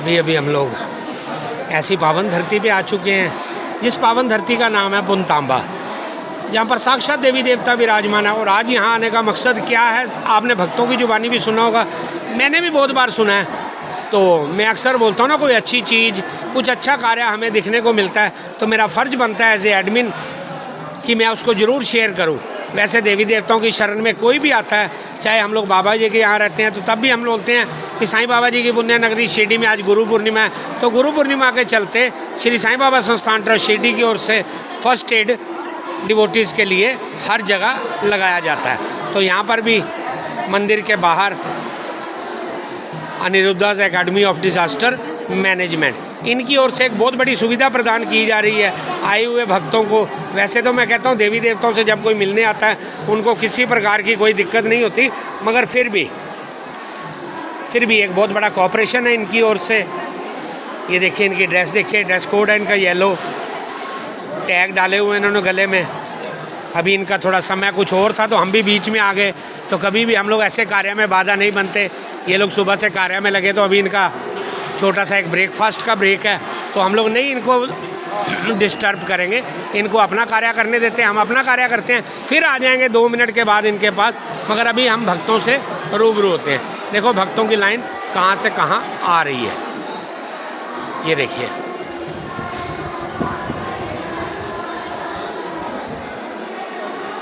अभी अभी हम लोग ऐसी पावन धरती पे आ चुके हैं जिस पावन धरती का नाम है पुनतांबा, जहाँ पर साक्षात देवी देवता विराजमान है। और आज यहाँ आने का मकसद क्या है, आपने भक्तों की जुबानी भी सुना होगा, मैंने भी बहुत बार सुना है। तो मैं अक्सर बोलता हूँ ना, कोई अच्छी चीज़, कुछ अच्छा कार्य हमें दिखने को मिलता है तो मेरा फ़र्ज़ बनता है एज ए एडमिन कि मैं उसको ज़रूर शेयर करूँ। वैसे देवी देवताओं की शरण में कोई भी आता है, चाहे हम लोग बाबा जी के यहाँ रहते हैं तो तब भी हम लोग बोलते हैं कि साईं बाबा जी की पुण्य नगरी शिरडी में आज गुरु पूर्णिमा है, तो गुरु पूर्णिमा के चलते श्री साईं बाबा संस्थान ट्रस्ट शिरडी की ओर से फर्स्ट एड डिवोटीज़ के लिए हर जगह लगाया जाता है। तो यहाँ पर भी मंदिर के बाहर अनिरुद्धास एकेडमी ऑफ डिज़ास्टर मैनेजमेंट, इनकी ओर से एक बहुत बड़ी सुविधा प्रदान की जा रही है आए हुए भक्तों को। वैसे तो मैं कहता हूँ देवी देवताओं से जब कोई मिलने आता है उनको किसी प्रकार की कोई दिक्कत नहीं होती, मगर फिर भी एक बहुत बड़ा कॉपरेशन है इनकी ओर से। ये देखिए इनकी ड्रेस, देखिए ड्रेस कोड है इनका, येलो टैग डाले हुए इन्होंने गले में। अभी इनका थोड़ा समय कुछ और था तो हम भी बीच में आ गए, तो कभी भी हम लोग ऐसे कार्य में बाधा नहीं बनते। ये लोग सुबह से कार्य में लगे तो अभी इनका छोटा सा एक ब्रेकफास्ट का ब्रेक है, तो हम लोग नहीं इनको डिस्टर्ब करेंगे, इनको अपना कार्य करने देते हैं, हम अपना कार्य करते हैं, फिर आ जाएंगे 2 मिनट के बाद इनके पास। मगर अभी हम भक्तों से रूबरू होते हैं। देखो भक्तों की लाइन कहाँ से कहाँ आ रही है, ये देखिए।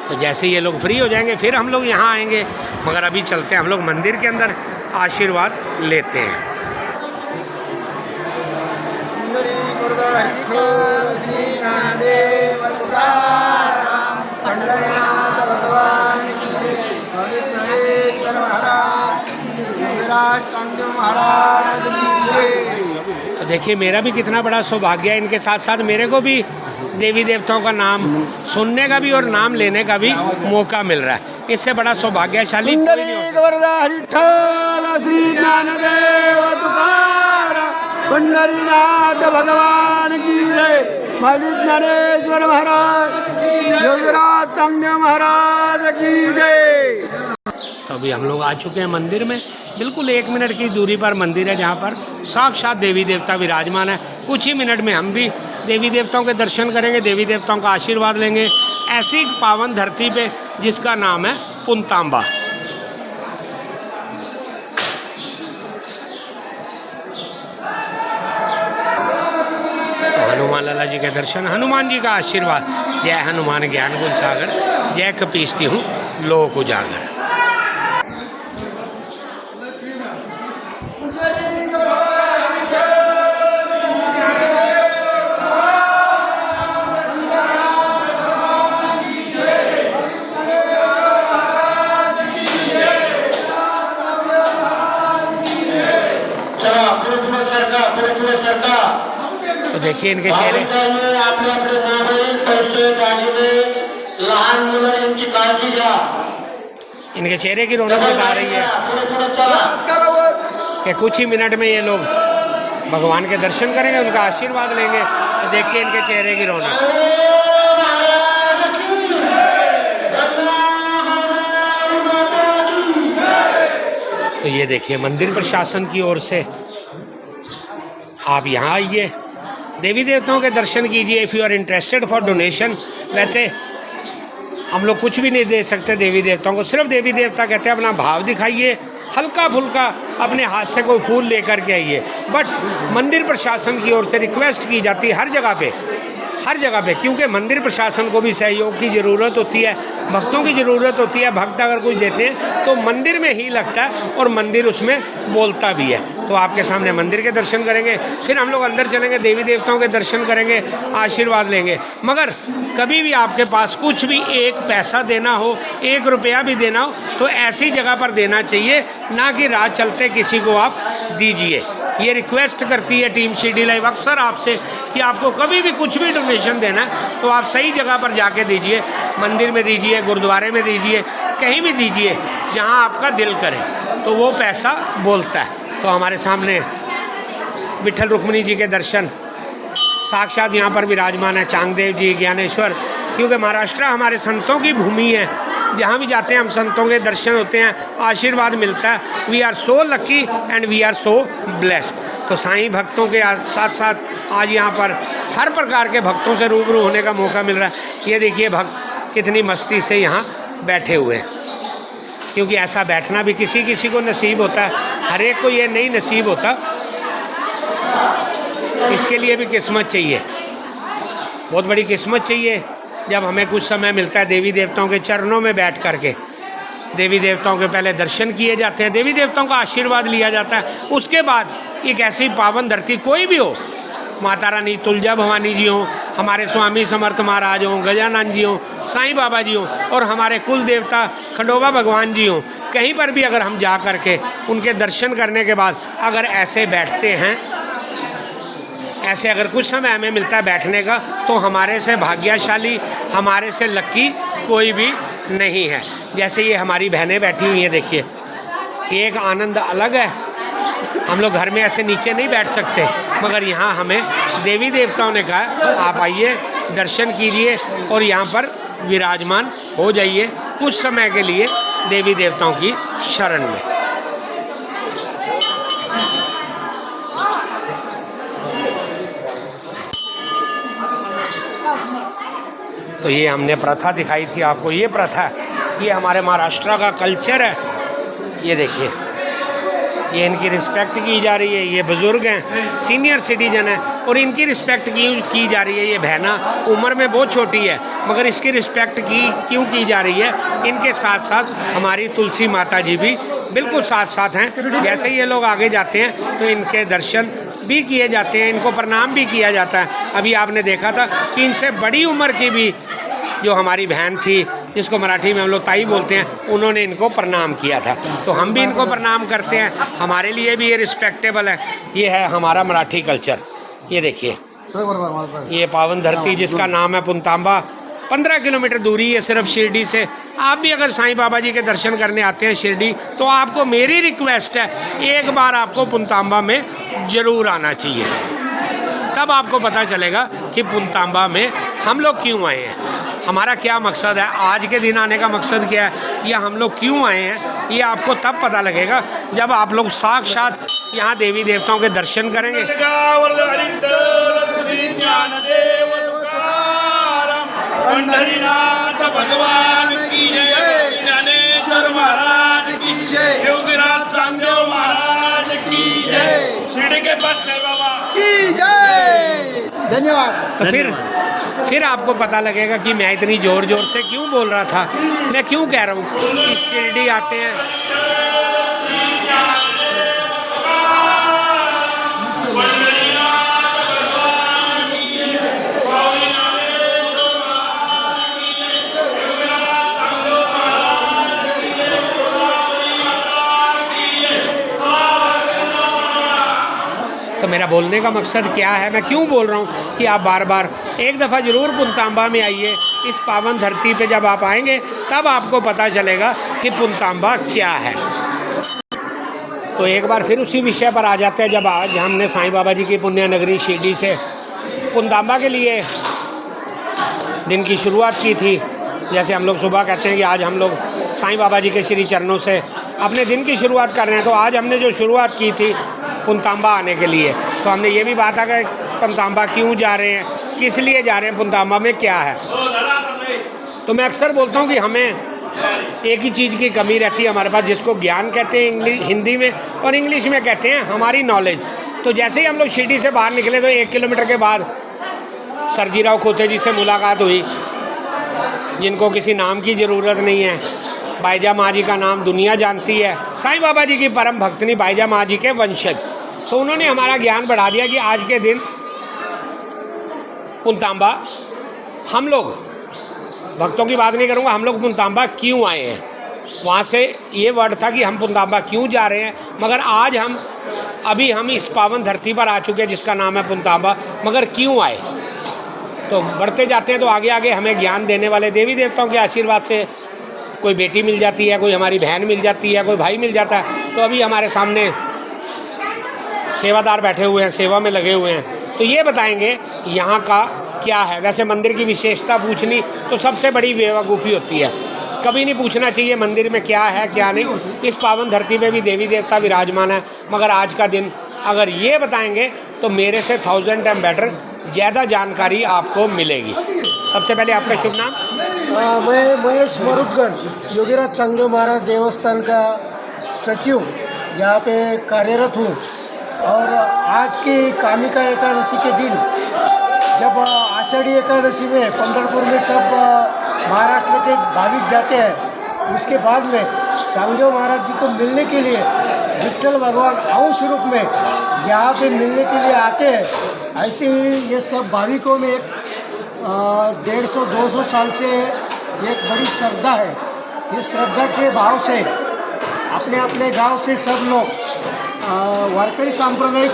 तो जैसे ये लोग फ्री हो जाएंगे फिर हम लोग यहाँ आएंगे, मगर अभी चलते हैं हम लोग मंदिर के अंदर, आशीर्वाद लेते हैं। तो देखिए मेरा भी कितना बड़ा सौभाग्य है, इनके साथ साथ मेरे को भी देवी देवताओं का नाम सुनने का भी और नाम लेने का भी मौका मिल रहा है। इससे बड़ा सौभाग्यशाली कोई नहीं हो। पंडरीनाथ भगवान की जय, पंडित ज्ञानेश्वर महाराज, योगीराज चांगदेव महाराज की जय। तो अभी हम लोग आ चुके हैं मंदिर में, बिल्कुल 1 मिनट की दूरी पर मंदिर है जहाँ पर साक्षात देवी देवता विराजमान है। कुछ ही मिनट में हम भी देवी देवताओं के दर्शन करेंगे, देवी देवताओं का आशीर्वाद लेंगे ऐसी पावन धरती पे जिसका नाम है पुनतांबा। हनुमान लाला जी के दर्शन, हनुमान जी का आशीर्वाद। जय हनुमान ज्ञान गुण सागर, जय कपीसती हूँ लोक उजागर। तो देखिए इनके चेहरे, इनके चेहरे की रौनक बता रही है कि कुछ ही मिनट में ये लोग भगवान के दर्शन करेंगे, उनका आशीर्वाद लेंगे। तो देखिए इनके चेहरे की रौनक। तो ये देखिए मंदिर प्रशासन की ओर से आप यहाँ आइए, देवी देवताओं के दर्शन कीजिए। If you are interested for donation, वैसे हम लोग कुछ भी नहीं दे सकते देवी देवताओं को, सिर्फ देवी देवता कहते हैं अपना भाव दिखाइए, हल्का फुल्का अपने हाथ से कोई फूल लेकर के आइए। बट मंदिर प्रशासन की ओर से रिक्वेस्ट की जाती है हर जगह पे, क्योंकि मंदिर प्रशासन को भी सहयोग की ज़रूरत होती है, भक्तों की ज़रूरत होती है। भक्त अगर कुछ देते हैं तो मंदिर में ही लगता है और मंदिर उसमें बोलता भी है। तो आपके सामने मंदिर के दर्शन करेंगे, फिर हम लोग अंदर चलेंगे, देवी देवताओं के दर्शन करेंगे, आशीर्वाद लेंगे। मगर कभी भी आपके पास कुछ भी 1 पैसा देना हो, 1 रुपया भी देना हो, तो ऐसी जगह पर देना चाहिए, ना कि राह चलते किसी को आप दीजिए। ये रिक्वेस्ट करती है टीम शिरडी लाइव अक्सर आपसे कि आपको कभी भी कुछ भी डोनेशन देना है तो आप सही जगह पर जाके दीजिए, मंदिर में दीजिए, गुरुद्वारे में दीजिए, कहीं भी दीजिए जहां आपका दिल करे, तो वो पैसा बोलता है। तो हमारे सामने विठल रुक्मिणी जी के दर्शन साक्षात यहाँ पर विराजमान है, चांगदेव जी, ज्ञानेश्वर, क्योंकि महाराष्ट्र हमारे संतों की भूमि है जहाँ भी जाते हैं हम संतों के दर्शन होते हैं, आशीर्वाद मिलता है। We are so lucky and we are so blessed. तो साईं भक्तों के साथ साथ आज यहाँ पर हर प्रकार के भक्तों से रूबरू होने का मौका मिल रहा है। ये देखिए भक्त कितनी मस्ती से यहाँ बैठे हुए हैं, क्योंकि ऐसा बैठना भी किसी किसी को नसीब होता है, हर एक को ये नहीं नसीब होता। इसके लिए भी किस्मत चाहिए, बहुत बड़ी किस्मत चाहिए। जब हमें कुछ समय मिलता है देवी देवताओं के चरणों में बैठ करके, देवी देवताओं के पहले दर्शन किए जाते हैं, देवी देवताओं का आशीर्वाद लिया जाता है। उसके बाद एक ऐसी पावन धरती कोई भी हो, माता रानी तुलजा भवानी जी हों, हमारे स्वामी समर्थ महाराज हों, गजानन जी हों, साईं बाबा जी हों, और हमारे कुल देवता खंडोबा भगवान जी हों, कहीं पर भी अगर हम जा कर के उनके दर्शन करने के बाद अगर ऐसे बैठते हैं, ऐसे अगर कुछ समय हमें मिलता है बैठने का, तो हमारे से भाग्यशाली, हमारे से लकी कोई भी नहीं है। जैसे ये हमारी बहनें बैठी हुई हैं, देखिए एक आनंद अलग है। हम लोग घर में ऐसे नीचे नहीं बैठ सकते, मगर यहाँ हमें देवी देवताओं ने कहा आप आइए, दर्शन कीजिए और यहाँ पर विराजमान हो जाइए कुछ समय के लिए देवी देवताओं की शरण में। तो ये हमने प्रथा दिखाई थी आपको, ये प्रथा, ये हमारे महाराष्ट्र का कल्चर है। ये देखिए, ये इनकी रिस्पेक्ट की जा रही है। ये बुज़ुर्ग हैं, सीनियर सिटीजन हैं, और इनकी रिस्पेक्ट की जा रही है। ये बहना उम्र में बहुत छोटी है, मगर इसकी रिस्पेक्ट क्यों की जा रही है? इनके साथ साथ हमारी तुलसी माता जी भी बिल्कुल साथ साथ हैं। जैसे ये लोग आगे जाते हैं तो इनके दर्शन भी किए जाते हैं, इनको प्रणाम भी किया जाता है। अभी आपने देखा था कि इनसे बड़ी उम्र की भी जो हमारी बहन थी, जिसको मराठी में हम लोग ताई बोलते हैं, उन्होंने इनको प्रणाम किया था। तो हम भी इनको प्रणाम करते हैं, हमारे लिए भी ये रिस्पेक्टेबल है। ये है हमारा मराठी कल्चर। ये देखिए, ये पावन धरती जिसका नाम है पुनतांबा, 15 किलोमीटर दूरी है सिर्फ शिरडी से। आप भी अगर साईं बाबा जी के दर्शन करने आते हैं शिरडी, तो आपको मेरी रिक्वेस्ट है, एक बार आपको पुनतांबा में ज़रूर आना चाहिए। तब आपको पता चलेगा कि पुनतांबा में हम लोग क्यों आए हैं, हमारा क्या मकसद है, आज के दिन आने का मकसद क्या है, या हम लोग क्यों आए हैं। ये आपको तब पता लगेगा जब आप लोग साक्षात यहाँ देवी देवताओं के दर्शन करेंगे। पंढरीनाथ भगवान की जय, ज्ञानेश्वर महाराज की जय, योगीराज चांगदेव महाराज की जय, शिरडी के बच्चे बाबा की जय। धन्यवाद। तो फिर आपको पता लगेगा कि मैं इतनी ज़ोर ज़ोर से क्यों बोल रहा था, मैं क्यों कह रहा हूँ कि शिरडी आते हैं। तो मेरा बोलने का मकसद क्या है, मैं क्यों बोल रहा हूँ कि आप बार बार एक दफ़ा ज़रूर पुनतांबा में आइए। इस पावन धरती पे जब आप आएंगे तब आपको पता चलेगा कि पुनतांबा क्या है। तो एक बार फिर उसी विषय पर आ जाते हैं। जब आज हमने साईं बाबा जी की पुण्य नगरी शिरडी से पुनतांबा के लिए दिन की शुरुआत की थी, जैसे हम लोग सुबह कहते हैं कि आज हम लोग साईं बाबा जी के श्री चरणों से अपने दिन की शुरुआत कर रहे हैं, तो आज हमने जो शुरुआत की थी पुनतांबा आने के लिए, तो हमने ये भी बात आ कि पुनतांबा क्यों जा रहे हैं, किस लिए जा रहे हैं, पुनतांबा में क्या है। तो मैं अक्सर बोलता हूँ कि हमें एक ही चीज़ की कमी रहती है हमारे पास, जिसको ज्ञान कहते हैं हिंदी में, और इंग्लिश में कहते हैं हमारी नॉलेज। तो जैसे ही हम लोग शिरडी से बाहर निकले तो 1 किलोमीटर के बाद सरजीराव खोते जी से मुलाकात हुई, जिनको किसी नाम की ज़रूरत नहीं है। बाईजा माँ जी का नाम दुनिया जानती है, साईं बाबा जी की परम भक्तनी बाईजा माँ जी के वंशज। तो उन्होंने हमारा ज्ञान बढ़ा दिया कि आज के दिन पुनतांबा, हम लोग भक्तों की बात नहीं करूँगा, हम लोग पुनतांबा क्यों आए हैं। वहाँ से ये वर्ड था कि हम पुनतांबा क्यों जा रहे हैं, मगर आज हम इस पावन धरती पर आ चुके हैं जिसका नाम है पुनतांबा, मगर क्यों आए। तो बढ़ते जाते हैं तो आगे आगे हमें ज्ञान देने वाले देवी देवताओं के आशीर्वाद से कोई बेटी मिल जाती है, कोई हमारी बहन मिल जाती है, कोई भाई मिल जाता है। तो अभी हमारे सामने सेवादार बैठे हुए हैं, सेवा में लगे हुए हैं, तो ये बताएंगे यहाँ का क्या है। वैसे मंदिर की विशेषता पूछनी तो सबसे बड़ी बेवकूफ़ी होती है, कभी नहीं पूछना चाहिए मंदिर में क्या है क्या नहीं। इस पावन धरती पे भी देवी देवता विराजमान है, मगर आज का दिन अगर ये बताएंगे तो मेरे से 1000 टाइम बेटर ज़्यादा जानकारी आपको मिलेगी। सबसे पहले आपका शुभ नाम? मैं महेश मरुदगन, योगीराज चांगदेव महाराज देवस्थान का सचिव यहाँ पे कार्यरत हूँ। और आज की कामिका एकादशी के दिन जब आषाढ़ी एकादशी में पंढरपुर में सब महाराष्ट्र के भाविक जाते हैं, उसके बाद में चांगदेव महाराज जी को मिलने के लिए विठ्ठल भगवान अंश रूप में यहाँ पे मिलने के लिए आते हैं। ऐसे ही ये सब भाविकों में एक 150-200 साल से एक बड़ी श्रद्धा है। इस श्रद्धा के भाव से अपने अपने गांव से सब लोग वारकरी सांप्रदायिक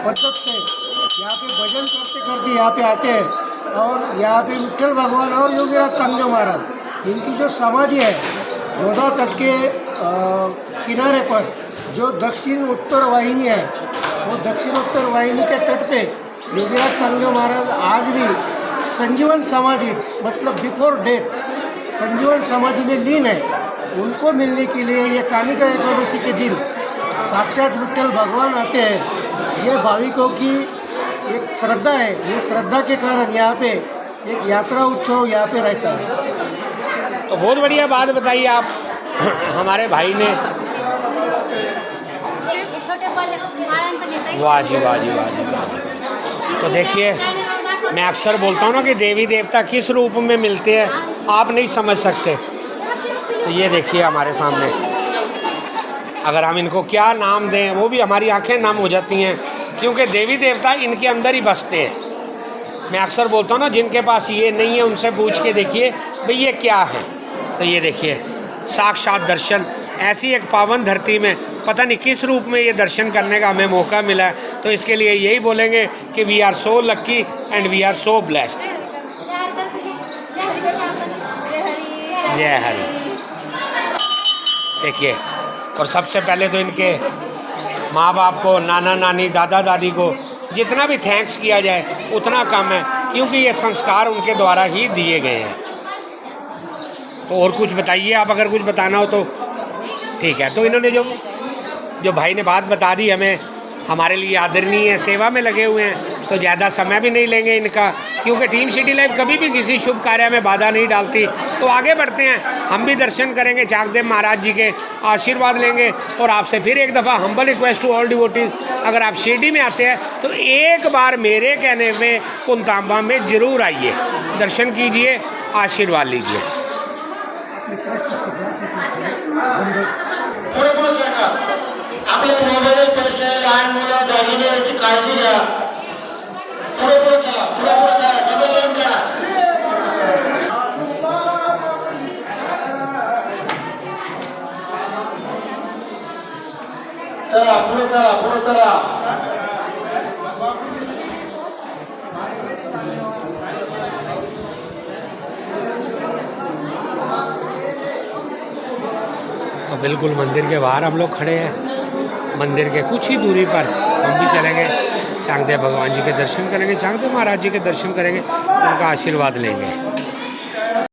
पद्धत से यहाँ पे भजन करते करते यहाँ पे आते हैं। और यहाँ पे विठ्ठल भगवान और योगीराज चांगदेव महाराज, इनकी जो समाधि है गोदावरी तट के किनारे पर, जो दक्षिण उत्तर वाहिनी है, वो दक्षिण उत्तर वाहिनी के तट पे योगीराज चांगदेव महाराज आज भी संजीवन समाधि, मतलब बिफोर डेथ संजीवन समाधि में लीन है। उनको मिलने के लिए ये कामिका एकादशी के दिन साक्षात विठ्ठल भगवान आते हैं। ये भाविकों की एक श्रद्धा है। ये श्रद्धा के कारण यहाँ पे एक यात्रा उत्सव यहाँ पे रहता है। तो बहुत बढ़िया बात बताइए आप हमारे भाई ने। वाह जी वाह जी वाह जी वाह जी। तो देखिए, मैं अक्सर बोलता हूँ ना कि देवी देवता किस रूप में मिलते हैं आप नहीं समझ सकते। तो ये देखिए हमारे सामने, अगर हम इनको क्या नाम दें वो भी हमारी आंखें नम हो जाती हैं, क्योंकि देवी देवता इनके अंदर ही बसते हैं। मैं अक्सर बोलता हूँ ना, जिनके पास ये नहीं है उनसे पूछ के देखिए भाई ये क्या है। तो ये देखिए साक्षात दर्शन, ऐसी एक पावन धरती में पता नहीं किस रूप में ये दर्शन करने का हमें मौका मिला है। तो इसके लिए यही बोलेंगे कि we are so lucky and we are so blessed. जय हरि। देखिए, और सबसे पहले तो इनके माँ बाप को, नाना नानी, दादा दादी को जितना भी थैंक्स किया जाए उतना कम है, क्योंकि ये संस्कार उनके द्वारा ही दिए गए हैं। तो और कुछ बताइए आप, अगर कुछ बताना हो तो ठीक है। तो इन्होंने जो भाई ने बात बता दी हमें, हमारे लिए आदरणीय है, सेवा में लगे हुए हैं, तो ज़्यादा समय भी नहीं लेंगे इनका, क्योंकि टीम सिटी लाइव कभी भी किसी शुभ कार्य में बाधा नहीं डालती। तो आगे बढ़ते हैं, हम भी दर्शन करेंगे, चांगदेव महाराज जी के आशीर्वाद लेंगे। और आपसे फिर एक दफ़ा humble request to all devotees, अगर आप शिरडी में आते हैं तो एक बार मेरे कहने में पुनतांबा में ज़रूर आइए, दर्शन कीजिए, आशीर्वाद लीजिए। आपल्या मोबाईल पेक्षा लहान मुलं झालेली याची काळजी घ्या। पुढे चला, पुढे चला, डबल लाईन करा। चला पुढे चला, पुढे चला। तो बिल्कुल मंदिर के बाहर हम लोग खड़े हैं। मंदिर के कुछ ही दूरी पर हम भी चलेंगे, चांगदेव भगवान जी के दर्शन करेंगे, चांगदेव महाराज जी के दर्शन करेंगे, उनका आशीर्वाद लेंगे।